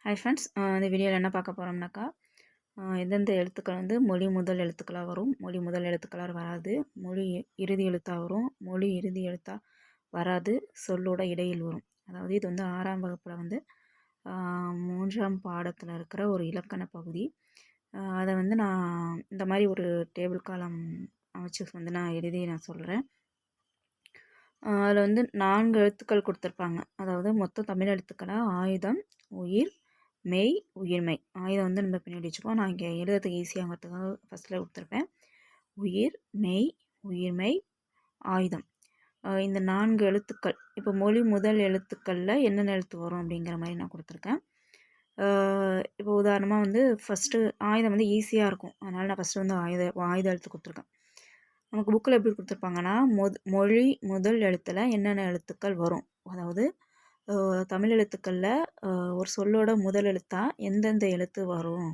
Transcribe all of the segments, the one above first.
Hi friends, இந்த வீடியோவில் என்ன பார்க்க போகிறோம்னாக்கா, எந்தெந்த எழுத்துக்கள் வந்து மொழி முதல் எழுத்துக்களாக வரும், மொழி முதல் எழுத்துக்களாக வராது, மொழி இறுதி எழுத்தாக வரும், மொழி இறுதி எழுத்தாக வராது, சொல்லோட இடையில் வரும். அதாவது இது வந்து 6ஆம் வகுப்பில் வந்து 3ஆம் பாடத்தில் இருக்கிற ஒரு இலக்கண பகுதி. அதை வந்து நான் இந்த மாதிரி ஒரு டேபிள் காலம் அமைச்சு வந்து நான் எழுதி நான் சொல்கிறேன். அதில் வந்து 4 எழுத்துக்கள் கொடுத்துருப்பாங்க. அதாவது மொத்தம் தமிழ் எழுத்துக்களாக ஆயுதம், உயிர், மெய், உயிர்மெய். ஆயுதம் வந்து நம்ம பின்னாடி வச்சுப்போம். நான் இங்கே எழுதுறதுக்கு ஈஸியாகிறதுக்காக ஃபஸ்ட்டில் கொடுத்துருப்பேன். உயிர், மெய், உயிர்மெய், ஆயுதம். இந்த 4 எழுத்துக்கள் இப்போ மொழி முதல் எழுத்துக்களில் என்னென்ன எழுத்து வரும் அப்படிங்கிற மாதிரி நான் கொடுத்துருக்கேன். இப்போ உதாரணமாக வந்து ஃபஸ்ட்டு ஆயுதம் வந்து ஈஸியாக இருக்கும். அதனால் நான் ஃபஸ்ட்டு வந்து ஆயுத எழுத்து கொடுத்துருக்கேன். நமக்கு புக்கில் எப்படி கொடுத்துருப்பாங்கன்னா மொழி முதல் எழுத்தில் என்னென்ன எழுத்துக்கள் வரும், அதாவது தமிழ் எழுத்துக்களில் ஒரு சொல்லோட முதல் எழுத்தா எந்தெந்த எழுத்து வரும்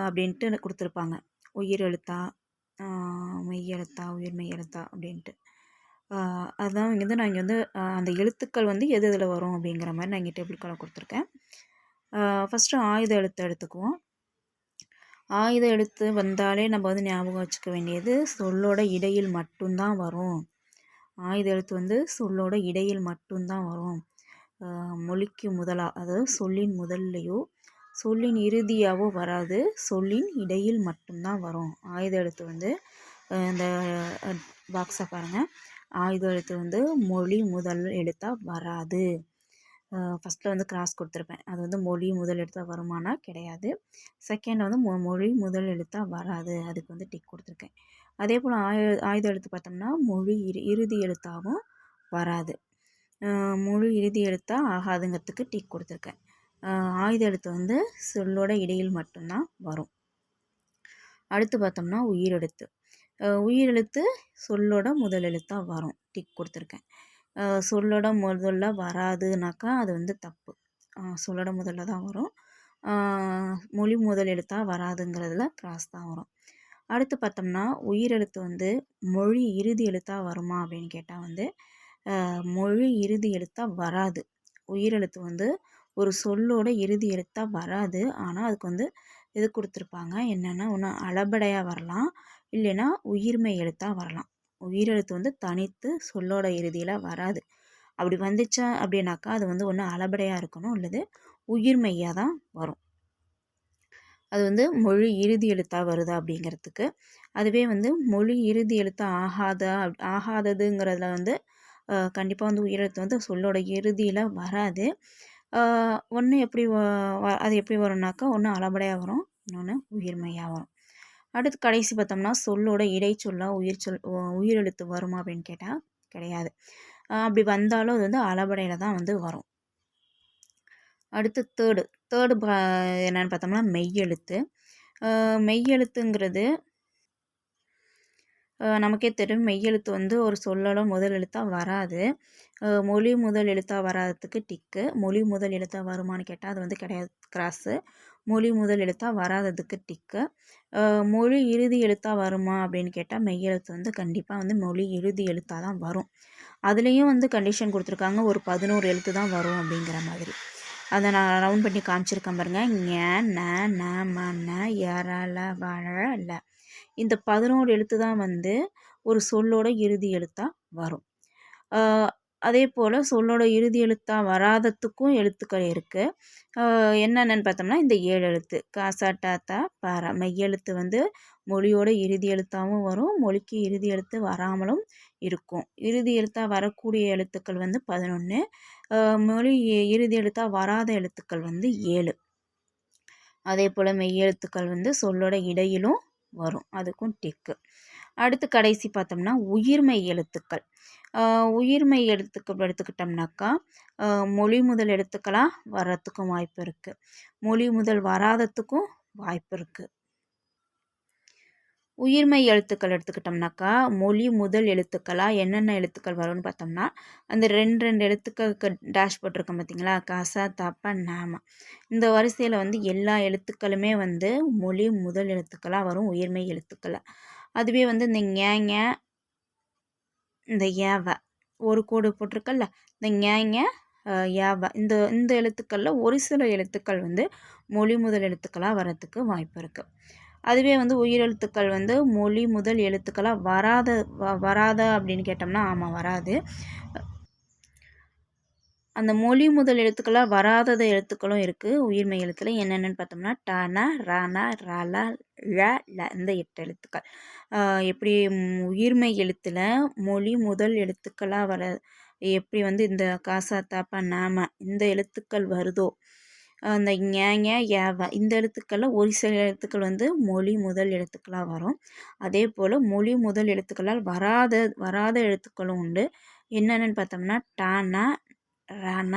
அப்படின்ட்டு கொடுத்துருப்பாங்க. உயிர் எழுத்தா, மெய் எழுத்தா, உயிர் மெய் எழுத்தா அப்படின்ட்டு. அதுதான் இங்கே வந்து நான் இங்கே வந்து அந்த எழுத்துக்கள் வந்து எது இதில் வரும் அப்படிங்கிற மாதிரி நான் இங்கே டேபிள் காலம் கொடுத்துருக்கேன். ஃபஸ்ட்டு ஆயுத எழுத்து எடுத்துக்குவோம். ஆயுத எழுத்து வந்தாலே நம்ம வந்து ஞாபகம் வச்சுக்க வேண்டியது சொல்லோட இடையில் மட்டும்தான் வரும். ஆயுத எழுத்து வந்து சொல்லோட இடையில் மட்டும்தான் வரும். மொழிக்கு முதலாக, அதாவது சொல்லின் முதல்லையோ சொல்லின் இறுதியாகவோ வராது, சொல்லின் இடையில் மட்டும்தான் வரும். ஆயுத எழுத்து வந்து இந்த பாக்ஸை பாருங்கள். ஆயுத எழுத்து வந்து மொழி முதல் எழுத்தாக வராது. ஃபஸ்ட்டில் வந்து கிராஸ் கொடுத்துருப்பேன். அது வந்து மொழி முதல் எழுத்தாக வருமானா கிடையாது. செகண்ட் வந்து மொழி முதல் எழுத்தாக வராது, அதுக்கு வந்து டிக் கொடுத்துருக்கேன். அதே போல் ஆயுத எழுத்து பார்த்தோம்னா மொழி இறுதி எழுத்தாகவும் வராது. மொழி இறுதி எழுத்தாக ஆகாதுங்கிறதுக்கு டிக் கொடுத்துருக்கேன். ஆயுத எழுத்து வந்து சொல்லோட இடையில் மட்டும்தான் வரும். அடுத்து பார்த்தோம்னா உயிரெழுத்து. உயிரெழுத்து சொல்லோட முதல் எழுத்தாக வரும், டிக் கொடுத்துருக்கேன். சொல்லோட முதல்ல வராதுனாக்கா அது வந்து தப்பு. சொல்லோட முதல்ல தான் வரும். மொழி முதல் எழுத்தாக வராதுங்கிறதுல கிராஸ் தான் வரும். அடுத்து பார்த்தோம்னா உயிரெழுத்து வந்து மொழி இறுதி எழுத்தாக வருமா அப்படின்னு கேட்டால் வந்து மொழி இறுதி எழுத்தாக வராது. உயிரெழுத்து வந்து ஒரு சொல்லோட இறுதி எழுத்தாக வராது. ஆனால் அதுக்கு வந்து இது கொடுத்துருப்பாங்க, என்னென்னா ஒன்று அளபடையாக வரலாம், இல்லைன்னா உயிர்மெய் எழுத்தாக வரலாம். உயிரெழுத்து வந்து தனித்து சொல்லோட இறுதியில் வராது. அப்படி வந்துச்சா அப்படின்னாக்கா அது வந்து ஒன்று அளபடையாக இருக்கணும், அல்லது உயிர்மெய்யாக தான் வரும். அது வந்து மொழி இறுதி எழுத்தாக வருதா அப்படிங்கிறதுக்கு. அதுவே வந்து மொழி இறுதி எழுத்தாக ஆகாததுங்கிறதுல வந்து கண்டிப்பாக வந்து உயிரெழுத்து வந்து சொல்லோட இறுதியில் வராது. ஒன்று எப்படி அது எப்படி வரும்னாக்கா ஒன்று அளபடையாக வரும், இன்னொன்று உயிர்மெய்யாக வரும். அடுத்து கடைசி பார்த்தோம்னா சொல்லோட இடைச்சொல்லாக உயிரெழுத்து வருமா அப்படின்னு கேட்டால் கிடையாது. அப்படி வந்தாலும் அது வந்து அளபடையில் தான் வந்து வரும். அடுத்து தேர்டு என்னென்னு பார்த்தோம்னா மெய்யெழுத்து. மெய்யெழுத்துங்கிறது நமக்கே தெரியும். மெய்யெழுத்து வந்து ஒரு சொல்லோட முதல் எழுத்தாக வராது. மொழி முதல் எழுத்தாக வராததுக்கு டிக்கு. மொழி முதல் எழுத்தாக வருமானு கேட்டால் அது வந்து கிடையாது, கிராஸு. மொழி முதல் எழுத்தாக வராததுக்கு டிக்கு. மொழி இறுதி எழுத்தாக வருமா அப்படின்னு கேட்டால் மெய்யெழுத்து வந்து கண்டிப்பாக வந்து மொழி இறுதி எழுத்தாக தான் வரும். அதுலேயும் வந்து கண்டிஷன் கொடுத்துருக்காங்க, ஒரு 11 எழுத்து தான் வரும் அப்படிங்கிற மாதிரி. அதை நான் ரவுண்ட் பண்ணி காமிச்சிருக்கேன் பாருங்கள். ஞ, ந, ந, ம, ந, யர, ல, வ, ல. இந்த 11 எழுத்து தான் வந்து ஒரு சொல்லோட இறுதி எழுத்தாக வரும். அதே போல் சொல்லோட இறுதி எழுத்தாக வராததுக்கும் எழுத்துக்கள் இருக்குது. என்னென்னு பார்த்தோம்னா இந்த 7 எழுத்து காசா, டாத்தா, பாரா. மெய்யெழுத்து வந்து மொழியோட இறுதி எழுத்தாகவும் வரும், மொழிக்கு இறுதி எழுத்து வராமலும் இருக்கும். இறுதி எழுத்தாக வரக்கூடிய எழுத்துக்கள் வந்து 11. மொழி இறுதி எழுத்தாக வராத எழுத்துக்கள் வந்து 7. அதே போல் மெய்யெழுத்துக்கள் வந்து சொல்லோட இடையிலும் வரும், அதுக்கும் டிக்கு. அடுத்து கடைசி பார்த்தோம்னா உயிர்மெய் எழுத்துக்கள். உயிர்மெய் எழுத்துக்கள் எடுத்துக்கிட்டோம்னாக்கா மொழி முதல் எழுத்துக்களாக வர்றதுக்கும் வாய்ப்பு இருக்குது, மொழி முதல் வராததுக்கும் வாய்ப்பு இருக்குது. உயிர்மெய் எழுத்துக்கள் எடுத்துக்கிட்டோம்னாக்கா மொழி முதல் எழுத்துக்களாக என்னென்ன எழுத்துக்கள் வரும்னு பார்த்தோம்னா அந்த 2 எழுத்துக்களுக்கு டேஷ் போட்டிருக்கோம் பார்த்தீங்களா, காசா, தாப்பா, நாம. இந்த வரிசையில் வந்து எல்லா எழுத்துக்களுமே வந்து மொழி முதல் எழுத்துக்களாக வரும், உயிர்மெய் எழுத்துக்களை. அதுவே வந்து இந்த இந்த ஏவ ஒரு கோடு போட்டிருக்கல்ல, இந்த ஞ யாவ இந்த இந்த எழுத்துக்களில் ஒரு சில எழுத்துக்கள் வந்து மொழி முதல் எழுத்துக்களாக வரத்துக்கு வாய்ப்பு இருக்குது. அதுவே வந்து உயிரெழுத்துக்கள் வந்து மொழி முதல் எழுத்துக்களாக வராத அப்படின்னு கேட்டோம்னா ஆமாம் வராது. அந்த மொழி முதல் எழுத்துக்களாக வராதது எழுத்துக்களும் இருக்குது உயிர்மெய் எழுத்தில். என்னென்னு பார்த்தோம்னா டன ரன ரல ழ ல இந்த 8 எழுத்துக்கள். எப்படி உயிர்மெய் எழுத்தில் மொழி முதல் எழுத்துக்களாக எப்படி வந்து இந்த காசா தாப்பா நாம இந்த எழுத்துக்கள் வருதோ, அந்த ஞ ஏவ இந்த எழுத்துக்களில் ஒரு சில எழுத்துக்கள் வந்து மொழி முதல் எழுத்துக்களாக வரும். அதே போல் மொழி முதல் எழுத்துக்களால் வராத எழுத்துக்களும் உண்டு. என்னென்னு பார்த்தோம்னா டான ரன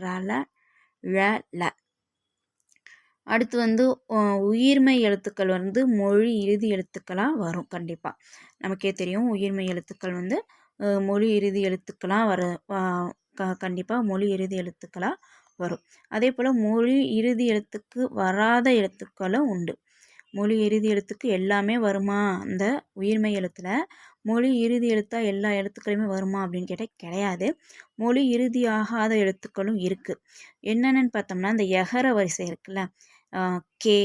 ரல ழ ல. அடுத்து வந்து உயிர்மெய் எழுத்துக்கள் வந்து மொழி இறுதி எழுத்துக்களாக வரும். கண்டிப்பாக நமக்கே தெரியும் உயிர்மெய் எழுத்துக்கள் வந்து மொழி இறுதி எழுத்துக்களாக கண்டிப்பாக மொழி இறுதி எழுத்துக்களாக வரும். அதே போல் மொழி இறுதி எழுத்துக்கு வராத எழுத்துக்களும் உண்டு. மொழி இறுதி எழுத்துக்கு எல்லாமே வருமா அந்த உயிர்மெய் எழுத்தில்? மொழி இறுதி எழுத்தாக எல்லா எழுத்துக்களுமே வருமா அப்படின்னு கேட்டால் கிடையாது. மொழி இறுதி ஆகாத எழுத்துக்களும் இருக்குது. என்னென்னு பார்த்தோம்னா இந்த எகர வரிசை இருக்குல்ல, கே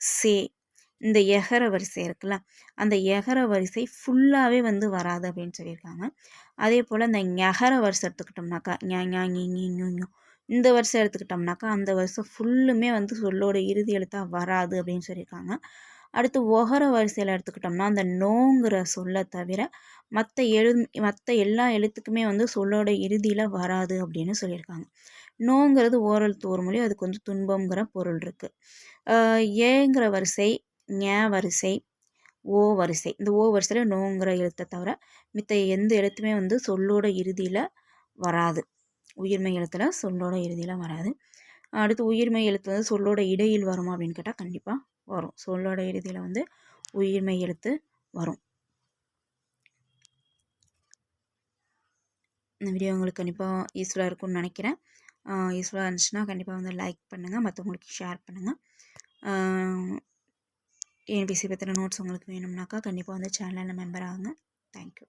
சே இந்த எகர வரிசை இருக்குல்ல, அந்த எகர வரிசை ஃபுல்லாகவே வந்து வராது அப்படின்னு சொல்லியிருக்காங்க. அதே போல் இந்த ஞகர வரிசை எடுத்துக்கிட்டோம்னாக்கா இந்த வரிசை எடுத்துக்கிட்டோம்னாக்கா அந்த வரிசை ஃபுல்லுமே வந்து சொல்லோட இறுதி எழுத்தாக வராது அப்படின்னு சொல்லியிருக்காங்க. அடுத்து ஒகர வரிசையில் எடுத்துக்கிட்டோம்னா அந்த நோங்கிற சொல்லை தவிர மற்ற எல்லா எழுத்துக்குமே வந்து சொல்லோட இறுதியில் வராது அப்படின்னு சொல்லியிருக்காங்க. நோங்கிறது ஓரெழுத்து ஒரு மொழி, அதுக்கு வந்து துன்பம்ங்கிற பொருள் இருக்குது. ஏங்கிற வரிசை, ஞ வரிசை, ஓ வரிசை, இந்த ஓ வரிசையில் நோங்கிற எழுத்தை தவிர மித்த எந்த எழுத்துமே வந்து சொல்லோட இறுதியில் வராது. உயிர்மெய் எழுத்தில் சொல்லோட இறுதியில் வராது. அடுத்து உயிர்மெய் எழுத்து வந்து சொல்லோட இடையில் வருமா அப்படின்னு கேட்டால் கண்டிப்பாக வரும். சொல்லோட இறுதியில் வந்து உயிர்மெய் எழுத்து வரும். இந்த வீடியோ உங்களுக்கு கண்டிப்பாக யூஸ்ஃபுல்லாக இருக்கும்னு நினைக்கிறேன். யூஸ்ஃபுல்லாக இருந்துச்சுன்னா கண்டிப்பாக வந்து லைக் பண்ணுங்கள், மற்றவங்களுக்கு ஷேர் பண்ணுங்கள். டிஎன்பிஎஸ்சி பற்றின நோட்ஸ் உங்களுக்கு வேணும்னாக்கா கண்டிப்பாக வந்து சேனலில் மெம்பர் ஆகுங்க. தேங்க்யூ.